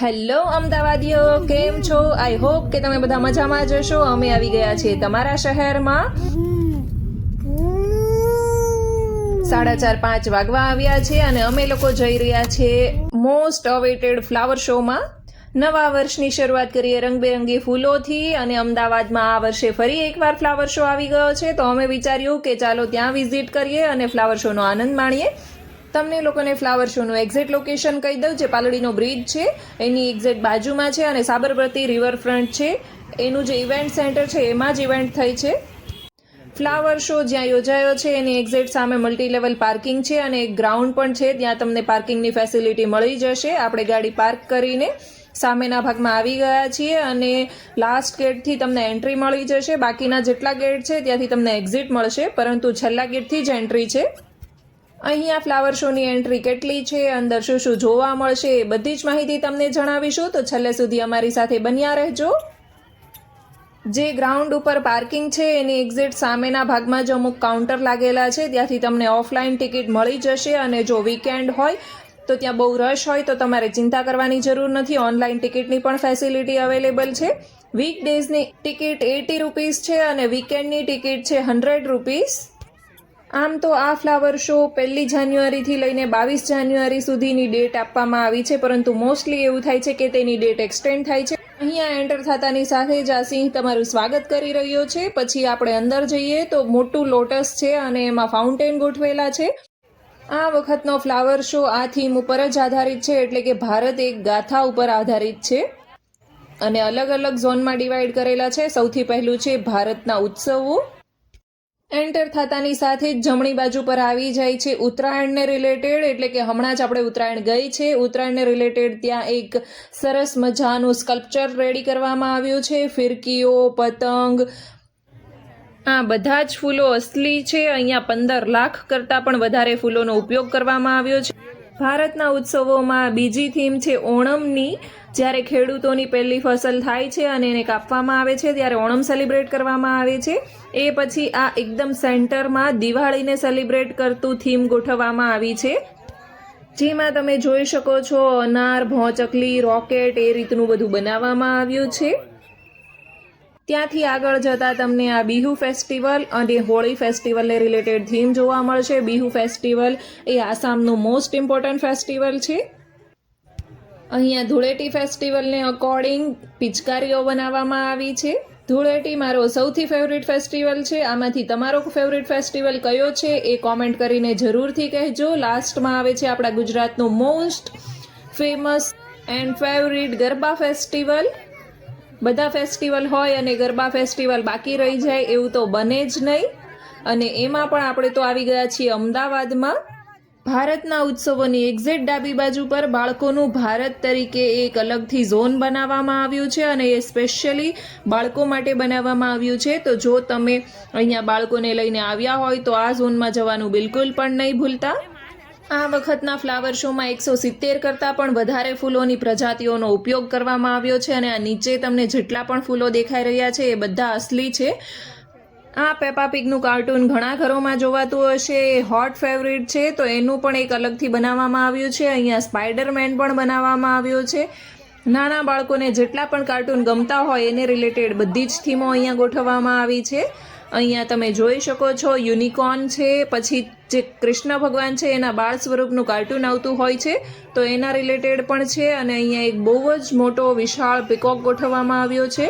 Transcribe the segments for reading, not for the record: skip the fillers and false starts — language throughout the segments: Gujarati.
હેલો અમદાવાદીઓ, કેમ છો? આઈ હોપ કે તમે બધા મજામાં જ હશો. અમે આવી ગયા છીએ તમારા શહેરમાં 4:30 વાગવા આવ્યા છે અને અમે લોકો જઈ રહ્યા છીએ મોસ્ટ અવેટેડ ફ્લાવર શોમાં. નવા વર્ષની શરૂઆત કરીએ રંગબેરંગી ફૂલોથી અને અમદાવાદમાં આ વર્ષે ફરી એકવાર ફ્લાવર શો આવી ગયો છે, તો અમે વિચાર્યું કે ચાલો ત્યાં વિઝિટ કરીએ અને ફ્લાવર શોનો આનંદ માણીએ. તમને લોકોને ફ્લાવર શોનું એક્ઝેક્ટ લોકેશન કહી દઉં. જે પાલડીનો બ્રિજ છે એની એક્ઝેક્ટ બાજુમાં છે અને સાબરમતી રિવરફ્રન્ટ છે. એનું જે ઇવેન્ટ સેન્ટર છે એમાં જ ઇવેન્ટ થઈ છે. ફ્લાવર શો જ્યાં યોજાયો છે એની એક્ઝેક્ટ સામે મલ્ટી લેવલ પાર્કિંગ છે અને એક ગ્રાઉન્ડ પણ છે. ત્યાં તમને પાર્કિંગની ફેસિલિટી મળી જશે. આપણે ગાડી પાર્ક કરીને સામેના ભાગમાં આવી ગયા છીએ અને લાસ્ટ ગેટથી તમને એન્ટ્રી મળી જશે. બાકીના જેટલા ગેટ છે ત્યાંથી તમને એક્ઝિટ મળશે, પરંતુ છેલ્લા ગેટથી જ એન્ટ્રી છે. અહીંયા ફ્લાવર શોની એન્ટ્રી કેટલી છે, અંદર શું શું જોવા મળશે, એ બધી જ માહિતી તમને જણાવીશું, તો છેલ્લે સુધી અમારી સાથે બન્યા રહેજો. જે ગ્રાઉન્ડ ઉપર પાર્કિંગ છે એની એક્ઝેક્ટ સામેના ભાગમાં જ અમુક કાઉન્ટર લાગેલા છે. ત્યાંથી તમને ઓફલાઈન ટિકિટ મળી જશે અને જો વીકેન્ડ હોય તો ત્યાં બહુ રશ હોય તો તમારે ચિંતા કરવાની જરૂર નથી. ઓનલાઈન ટિકિટની પણ ફેસિલિટી અવેલેબલ છે. વીકડેઝની ટિકિટ 80 રૂપીસ છે અને વીકેન્ડની ટિકિટ છે 100 રૂપીસ. આમ તો આ ફ્લાવર શો 1 જાન્યુઆરીથી લઈને 22 જાન્યુઆરી સુધીની ડેટ આપવામાં આવી છે, પરંતુ મોસ્ટલી એવું થાય છે કે તેની ડેટ એક્સટેન્ડ થાય છે. અહીંયા એન્ટર થતાની સાથે જ આ સિંહ તમારું સ્વાગત કરી રહ્યો છે. પછી આપણે અંદર જઈએ તો મોટું લોટસ છે અને એમાં ફાઉન્ટેન ગોઠવેલા છે. આ વખતનો ફ્લાવર શો આ થીમ ઉપર જ આધારિત છે, એટલે કે ભારત એક ગાથા ઉપર આધારિત છે અને અલગ અલગ ઝોનમાં ડિવાઈડ કરેલા છે. સૌથી પહેલું છે ભારતના ઉત્સવો. એન્ટર થતાની સાથે જ જમણી બાજુ પર આવી જાય છે ઉત્તરાયણને રિલેટેડ, એટલે કે હમણાં જ આપણે ઉત્તરાયણ ગઈ છે. ઉત્તરાયણને રિલેટેડ ત્યાં એક સરસ મજાનું સ્કલ્પચર રેડી કરવામાં આવ્યું છે. ફિરકીઓ, પતંગ, આ બધા જ ફૂલો અસલી છે. અહીંયા 15 લાખ કરતાં પણ વધારે ફૂલોનો ઉપયોગ કરવામાં આવ્યો છે. ભારતના ઉત્સવોમાં બીજી થીમ છે ઓણમની. જ્યારે ખેડૂતોની પહેલી ફસલ થાય છે અને એને કાપવામાં આવે છે ત્યારે ઓણમ સેલિબ્રેટ કરવામાં આવે છે. એ પછી આ એકદમ સેન્ટરમાં દિવાળીને સેલિબ્રેટ કરતું થીમ ગોઠવવામાં આવી છે, જેમાં તમે જોઈ શકો છો અનાર, ભોંચકલી, રોકેટ, એ રીતનું બધું બનાવવામાં આવ્યું છે. ત્યાંથી આગળ જતાં તમને આ બિહુ ફેસ્ટિવલ અને હોળી ફેસ્ટિવલને રિલેટેડ થીમ જોવા મળશે. બિહુ ફેસ્ટિવલ એ આસામનું મોસ્ટ ઇમ્પોર્ટન્ટ ફેસ્ટિવલ છે. અહીંયા ધૂળેટી ફેસ્ટિવલને અકોર્ડિંગ પિચકારીઓ બનાવવામાં આવી છે. ધૂળેટી મારો સૌથી ફેવરિટ ફેસ્ટિવલ છે. આમાંથી તમારો ફેવરિટ ફેસ્ટિવલ કયો છે એ કોમેન્ટ કરીને જરૂરથી કહેજો. લાસ્ટમાં આવે છે આપણા ગુજરાતનું most famous and favourite garba festival. બધા ફેસ્ટિવલ હોય અને ગરબા ફેસ્ટિવલ બાકી રહી જાય એવું તો બને જ નહીં, અને એમાં પણ આપણે તો આવી ગયા છીએ અમદાવાદમાં. ભારતના ઉત્સવોની એક્ઝેક્ટ ડાબી બાજુ પર બાળકોનું ભારત તરીકે એક અલગથી ઝોન બનાવવામાં આવ્યું છે અને એ સ્પેશિયલી બાળકો માટે બનાવવામાં આવ્યું છે. તો જો તમે અહીંયા બાળકોને લઈને આવ્યા હોય તો આ ઝોનમાં જવાનું બિલકુલ પણ નહીં ભૂલતા. આ વખતના ફ્લાવર શોમાં 170 કરતાં પણ વધારે ફૂલોની પ્રજાતિઓનો ઉપયોગ કરવામાં આવ્યો છે અને આ નીચે તમને જેટલા પણ ફૂલો દેખાઈ રહ્યા છે એ બધા અસલી છે. આ પેપા પિગનું કાર્ટૂન ઘણા ઘરોમાં જોવાતું હશે, એ હોટ ફેવરિટ છે, તો એનું પણ એક અલગથી બનાવવામાં આવ્યું છે. અહીંયા સ્પાઈડરમેન પણ બનાવવામાં આવ્યો છે. નાના બાળકોને જેટલા પણ કાર્ટૂન ગમતા હોય એને રિલેટેડ બધી જ થીમો અહીંયા ગોઠવવામાં આવી છે. અહીંયા તમે જોઈ શકો છો યુનિકોર્ન છે, પછી જે કૃષ્ણ ભગવાન છે એના બાળ સ્વરૂપનું કાર્ટૂન આવતું હોય છે તો એના રિલેટેડ પણ છે. અને અહીંયા એક બહુ જ મોટો વિશાળ પીકોક ગોઠવવામાં આવ્યો છે.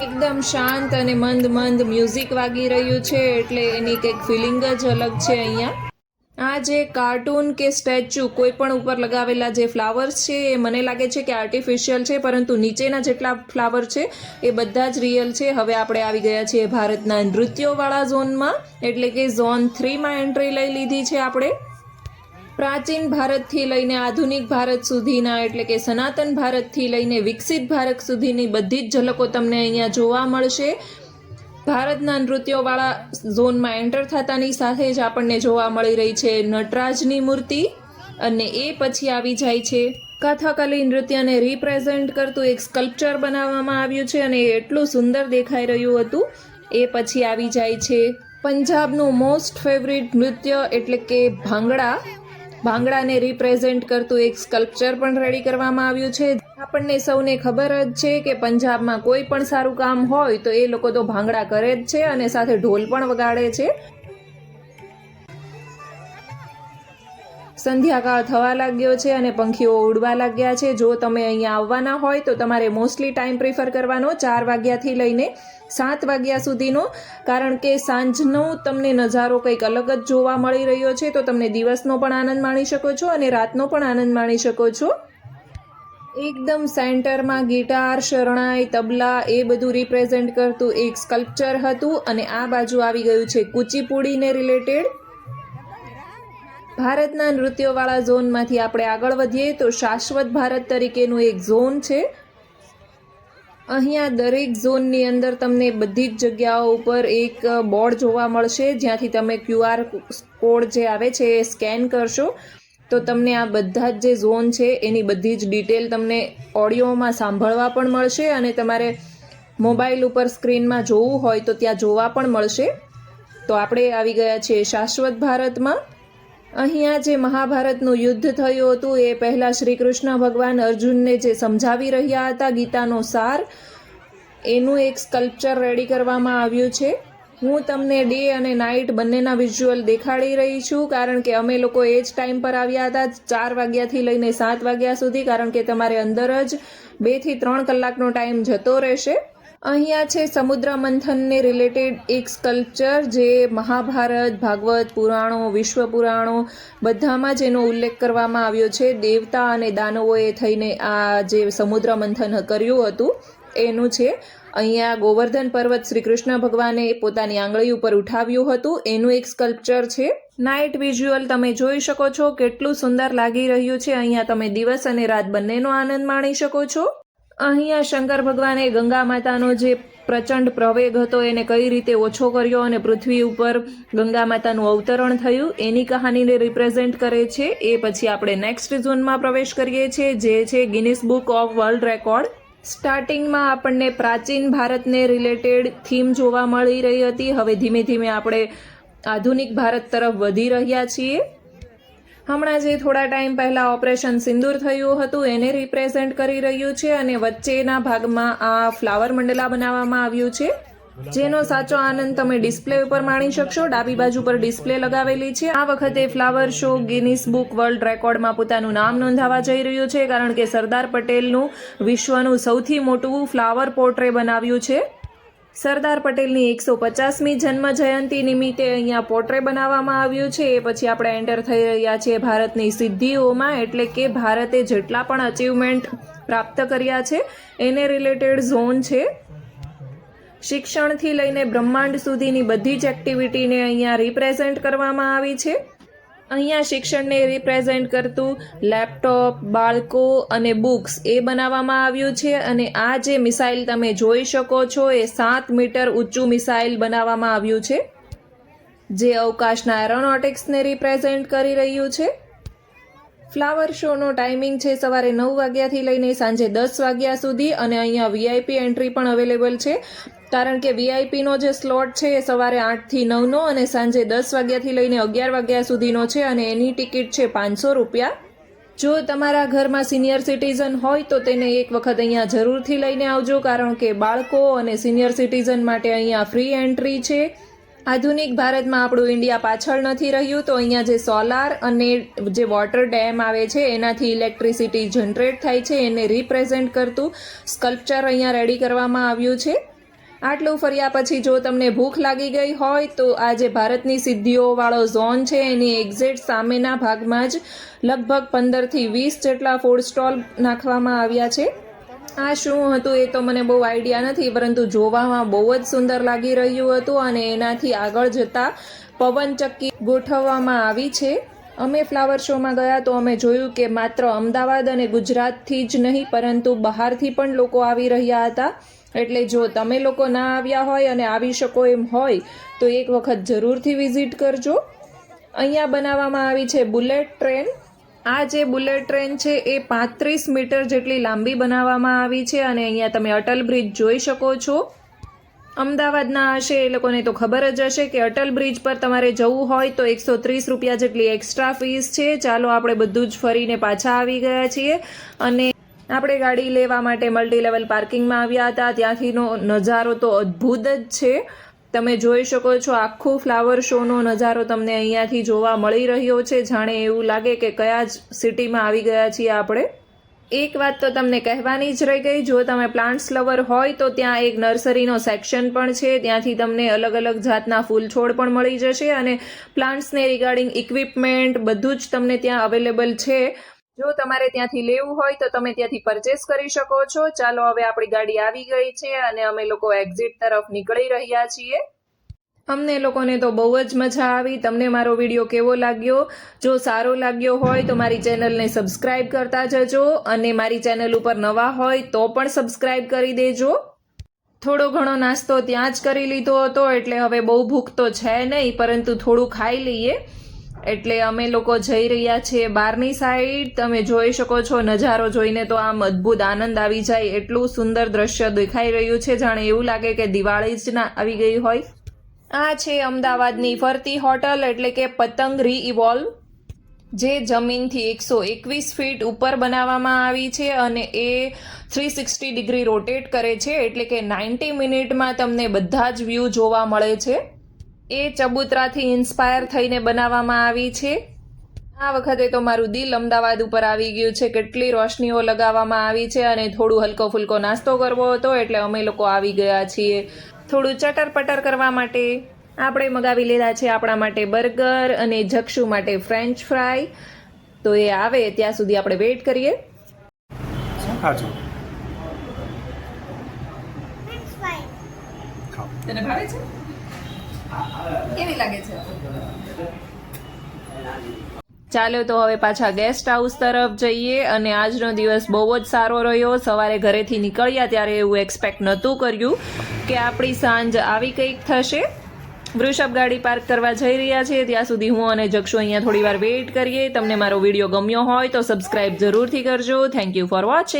એકદમ શાંત અને મંદ મંદ મ્યુઝિક વાગી રહ્યું છે, એટલે એની કંઈક ફિલિંગ જ અલગ છે. અહીંયા આ જે કાર્ટૂન કે સ્ટેચ્યુ કોઈ પણ ઉપર લગાવેલા જે ફ્લાવર્સ છે એ મને લાગે છે કે આર્ટિફિશિયલ છે, પરંતુ નીચેના જેટલા ફ્લાવર છે એ બધા જ રિયલ છે. હવે આપણે આવી ગયા છીએ ભારતના નૃત્યોવાળા ઝોનમાં, એટલે કે ઝોન 3માં એન્ટ્રી લઈ લીધી છે આપણે. પ્રાચીન ભારતથી લઈને આધુનિક ભારત સુધીના, એટલે કે સનાતન ભારતથી લઈને વિકસિત ભારત સુધીની બધી જ ઝલકો તમને અહીંયા જોવા મળશે. ભારતના નૃત્યોવાળા ઝોનમાં એન્ટર થતાની સાથે જ આપણને જોવા મળી રહી છે નટરાજની મૂર્તિ, અને એ પછી આવી જાય છે કથકલી નૃત્યને રિપ્રેઝેન્ટ કરતું એક સ્કલ્પચર બનાવવામાં આવ્યું છે અને એ એટલું સુંદર દેખાઈ રહ્યું હતું. એ પછી આવી જાય છે પંજાબનું મોસ્ટ ફેવરિટ નૃત્ય એટલે કે ભાંગડા. ભાંગડાને રિપ્રેઝેન્ટ કરતું એક સ્કલ્પચર પણ રેડી કરવામાં આવ્યું છે. આપણને સૌને ખબર જ છે કે પંજાબમાં કોઈ પણ સારું કામ હોય તો એ લોકો તો ભાંગડા કરે જ છે અને સાથે ઢોલ પણ વગાડે છે. સંધ્યાકાળ થવા લાગ્યો છે અને પંખીઓ ઉડવા લાગ્યા છે. જો તમે અહીંયા આવવાના હોય તો તમારે મોસ્ટલી ટાઈમ પ્રિફર કરવાનો 4 વાગ્યાથી લઈને 7 વાગ્યા સુધીનો, કારણ કે સાંજનો તમને નજારો કંઈક અલગ જ જોવા મળી રહ્યો છે. તો તમને દિવસનો પણ આનંદ માણી શકો છો અને રાતનો પણ આનંદ માણી શકો છો. એકદમ સેન્ટરમાં ગિટાર, શરણાઈ, તબલા એ બધું રિપ્રેઝેન્ટ કરતું એક સ્કલ્પચર હતું અને આ બાજુ આવી ગયું છે કુચીપુડીને રિલેટેડ. ભારતના નૃત્યોવાળા ઝોનમાંથી આપણે આગળ વધીએ તો શાશ્વત ભારત તરીકેનું એક ઝોન છે. અહીંયા દરેક ઝોનની અંદર તમને બધી જ જગ્યાઓ ઉપર એક બોર્ડ જોવા મળશે, જ્યાંથી તમે QR કોડ જે આવે છે એ સ્કેન કરશો તો તમને આ બધા જ જે ઝોન છે એની બધી જ ડિટેલ તમને ઓડિયોમાં સાંભળવા પણ મળશે અને તમારે મોબાઈલ ઉપર સ્ક્રીનમાં જોવું હોય તો ત્યાં જોવા પણ મળશે. તો આપણે આવી ગયા છીએ શાશ્વત ભારતમાં. અહીંયા જે મહાભારતનું યુદ્ધ થયું હતું એ પહેલાં શ્રી કૃષ્ણ ભગવાન અર્જુનને જે સમજાવી રહ્યા હતા ગીતાનો સાર, એનું એક સ્કલ્પચર રેડી કરવામાં આવ્યું છે. હું તમને ડે અને નાઇટ બંનેના વિઝ્યુઅલ દેખાડી રહી છું, કારણ કે અમે લોકો એ જ ટાઈમ પર આવ્યા હતા 4 વાગ્યાથી લઈને 7 વાગ્યા સુધી, કારણ કે તમારે અંદર જ 2 થી 3 કલાકનો ટાઈમ જતો રહેશે. અહીંયા છે સમુદ્ર મંથનને રિલેટેડ એક સ્કલ્પચર જે મહાભારત, ભાગવત પુરાણો, વિશ્વ પુરાણો બધામાં જ એનો ઉલ્લેખ કરવામાં આવ્યો છે. દેવતા અને દાનવોએ થઈને આ જે સમુદ્ર મંથન કર્યું હતું એનું છે. અહીંયા ગોવર્ધન પર્વત શ્રી કૃષ્ણ ભગવાને પોતાની આંગળી ઉપર ઉઠાવ્યું હતું એનું એક સ્કલ્પચર છે. નાઇટ વિઝ્યુઅલ તમે જોઈ શકો છો કેટલું સુંદર લાગી રહ્યું છે. અહીંયા તમે દિવસ અને રાત બંનેનો આનંદ માણી શકો છો. અહીંયા શંકર ભગવાને ગંગા માતાનો જે પ્રચંડ પ્રવેગ હતો એને કઈ રીતે ઓછો કર્યો અને પૃથ્વી ઉપર ગંગા માતાનું અવતરણ થયું એની કહાનીને રિપ્રેઝેન્ટ કરે છે. એ પછી આપણે નેક્સ્ટ ઝોનમાં પ્રવેશ કરીએ છીએ જે છે Guinness book of world record. સ્ટાર્ટિંગમાં આપણને પ્રાચીન ભારતને રિલેટેડ થીમ જોવા મળી રહી હતી. હવે ધીમે ધીમે આપણે આધુનિક ભારત તરફ વધી રહ્યા છીએ. હમણાં જે થોડા ટાઈમ પહેલાં ઓપરેશન સિંદૂર થયું હતું એને રિપ્રેઝેન્ટ કરી રહ્યું છે અને વચ્ચેના ભાગમાં આ ફ્લાવર મંડલા બનાવવામાં આવ્યું છે, જેનો સાચો આનંદ તમે ડિસ્પ્લે ઉપર માણી શકશો. ડાબી બાજુ પર ડિસ્પ્લે લગાવેલી છે. આ વખતે flower show Guinness book world રેકોર્ડમાં પોતાનું નામ નોંધાવા જઈ રહ્યું છે, કારણ કે સરદાર પટેલનું વિશ્વનું સૌથી મોટું ફ્લાવર પોર્ટ્રે બનાવ્યું છે. સરદાર પટેલની 150મી જન્મ જયંતિ નિમિત્તે અહીંયા પોર્ટ્રે બનાવવામાં આવ્યું છે. એ પછી આપણે એન્ટર થઈ રહ્યા છીએ ભારતની સિદ્ધિઓમાં, એટલે કે ભારતે જેટલા પણ અચીવમેન્ટ પ્રાપ્ત કર્યા છે એને રિલેટેડ ઝોન છે. શિક્ષણથી લઈને બ્રહ્માંડ સુધીની બધી જ એક્ટિવિટીને અહીંયા રિપ્રેઝેન્ટ કરવામાં આવી છે. અહીંયા શિક્ષણને રિપ્રેઝેન્ટ કરતું લેપટોપ, બાળકો અને બુક્સ એ બનાવવામાં આવ્યું છે. અને આ જે મિસાઇલ તમે જોઈ શકો છો એ 7 મીટર ઊંચું મિસાઇલ બનાવવામાં આવ્યું છે, જે અવકાશના એરોનોટિક્સને રિપ્રેઝેન્ટ કરી રહ્યું છે. ફ્લાવર શોનો ટાઈમિંગ છે સવારે 9 વાગ્યાથી લઈને સાંજે 10 વાગ્યા સુધી અને અહીંયા VIP એન્ટ્રી પણ અવેલેબલ છે, કારણ કે VIPનો જે સ્લોટ છે એ સવારે 8 થી 9નો અને સાંજે 10 વાગ્યાથી લઈને 11 વાગ્યા સુધીનો છે અને એની ટિકિટ છે 500 રૂપિયા. જો તમારા ઘરમાં સિનિયર સિટીઝન હોય તો તેને એક વખત અહીંયા જરૂરથી લઈને આવજો, કારણ કે બાળકો અને સિનિયર સિટીઝન માટે અહીંયા ફ્રી એન્ટ્રી છે. આધુનિક ભારતમાં આપણું ઇન્ડિયા પાછળ નથી રહ્યું, તો અહીંયા જે સોલાર અને જે વોટર ડેમ આવે છે એનાથી ઇલેક્ટ્રિસિટી જનરેટ થાય છે એને રિપ્રેઝેન્ટ કરતું સ્કલ્પચર અહીંયા રેડી કરવામાં આવ્યું છે. આટલું ફર્યા પછી જો તમને ભૂખ લાગી ગઈ હોય તો આ જે ભારતની સિદ્ધિઓવાળો ઝોન છે એની એક્ઝેક્ટ સામેના ભાગમાં જ લગભગ 15 થી 20 જેટલા ફૂડ સ્ટોલ નાખવામાં આવ્યા છે. આ શું હતું એ તો મને બહુ આઈડિયા નથી, પરંતુ જોવામાં બહુ જ સુંદર લાગી રહ્યું હતું અને એનાથી આગળ જતાં પવનચક્કી ગોઠવવામાં આવી છે. અમે ફ્લાવર શોમાં ગયા તો અમે જોયું કે માત્ર અમદાવાદ અને ગુજરાતથી જ નહીં પરંતુ બહારથી પણ લોકો આવી રહ્યા હતા. એટલે જો તમે લોકો ના આવ્યા હોય અને આવી શકો એમ હોય તો એક વખત જરૂરથી વિઝિટ કરજો. અહીંયા બનાવવામાં આવી છે બુલેટ ટ્રેન. આ જે બુલેટ ટ્રેન છે એ 35 મીટર જેટલી લાંબી બનાવવામાં આવી છે અને અહીંયા તમે અટલ બ્રિજ જોઈ શકો છો. અમદાવાદના હશે એ લોકોને તો ખબર જ હશે કે અટલ બ્રિજ પર તમારે જવું હોય તો 130 રૂપિયા જેટલી એક્સ્ટ્રા ફીસ છે. ચાલો આપણે બધું જ ફરીને પાછા આવી ગયા છીએ અને આપણે ગાડી લેવા માટે મલ્ટી લેવલ પાર્કિંગમાં આવ્યા હતા. ત્યાંથીનો નજારો તો અદ્ભુત જ છે. તમે જોઈ શકો છો આખું ફ્લાવર શોનો નજારો તમને અહીંયાથી જોવા મળી રહ્યો છે. જાણે એવું લાગે કે કયા જ સિટીમાં આવી ગયા છીએ આપણે. એક વાત તો તમને કહેવાની જ રહી ગઈ, જો તમે પ્લાન્ટ્સ લવર હોય તો ત્યાં એક નર્સરીનો સેક્શન પણ છે. ત્યાંથી તમને અલગ અલગ જાતના ફૂલ છોડ પણ મળી જશે અને પ્લાન્ટ્સને રિગાર્ડિંગ ઇક્વિપમેન્ટ બધું જ તમને ત્યાં અવેલેબલ છે. જો તમારે ત્યાંથી લેવું હોય તો તમે ત્યાંથી પરચેસ કરી શકો છો. ચાલો હવે આપણી ગાડી આવી ગઈ છે અને અમે લોકો એક્ઝિટ તરફ નીકળી રહ્યા છીએ. અમને લોકોને તો બહુ જ મજા આવી. તમને મારો વિડીયો કેવો લાગ્યો? જો સારો લાગ્યો હોય તો મારી ચેનલને સબસ્ક્રાઈબ કરતા જજો અને મારી ચેનલ ઉપર નવા હોય તો પણ સબસ્ક્રાઈબ કરી દેજો. થોડો ઘણો નાસ્તો ત્યાં જ કરી લીધો હતો એટલે હવે બહુ ભૂખ તો છે નહીં, પરંતુ થોડું ખાઈ લઈએ. એટલે અમે લોકો જઈ રહ્યા છીએ બહારની સાઈડ. તમે જોઈ શકો છો નજારો જોઈને તો આમ અદ્ભુત આનંદ આવી જાય એટલું સુંદર દ્રશ્ય દેખાઈ રહ્યું છે. જાણે એવું લાગે કે દિવાળી જ ના આવી ગઈ હોય. આ છે અમદાવાદની ફરતી હોટલ એટલે કે પતંગ રીઇવોલ્વ, જે જમીનથી 121 ફીટ ઉપર બનાવવામાં આવી છે અને એ 360 ડિગ્રી રોટેટ કરે છે એટલે કે 90 મિનિટમાં તમને બધા જ વ્યૂ જોવા મળે છે. એ ચબૂતરાથી ઇન્સ્પાયર થઈને બનાવવામાં આવી છે. આ વખતે તો મારું દિલ અમદાવાદ ઉપર આવી ગયું છે. કેટલી રોશનીઓ લગાવવામાં આવી છે અને થોડું હલકો ફુલકો નાસ્તો કરવો હતો એટલે અમે લોકો આવી ગયા છીએ થોડું ચટર પટર કરવા માટે. આપણે મગાવી લીધા છે આપણા માટે બર્ગર અને જક્ષુ માટે ફ્રેન્ચ ફ્રાય. તો એ આવે ત્યાં સુધી આપણે વેઇટ કરીએ. શું ખાજો? તને ભાવે છે? કેવી લાગે છે? ચાલો તો હવે પાછા ગેસ્ટ હાઉસ તરફ જઈએ. અને આજનો દિવસ બહુ જ સારો રહ્યો. સવારે ઘરેથી નીકળ્યા ત્યારે એવું એક્સપેક્ટ નહોતું કર્યું કે આપણી સાંજ આવી કંઈક થશે. વૃષભ ગાડી પાર્ક કરવા જઈ રહ્યા છે ત્યાં સુધી હું અને જક્ષુ અહીંયા થોડી વાર વેઇટ કરીએ. તમને મારો વિડીયો ગમ્યો હોય તો સબસ્ક્રાઈબ જરૂરથી કરજો. Thank you for watching.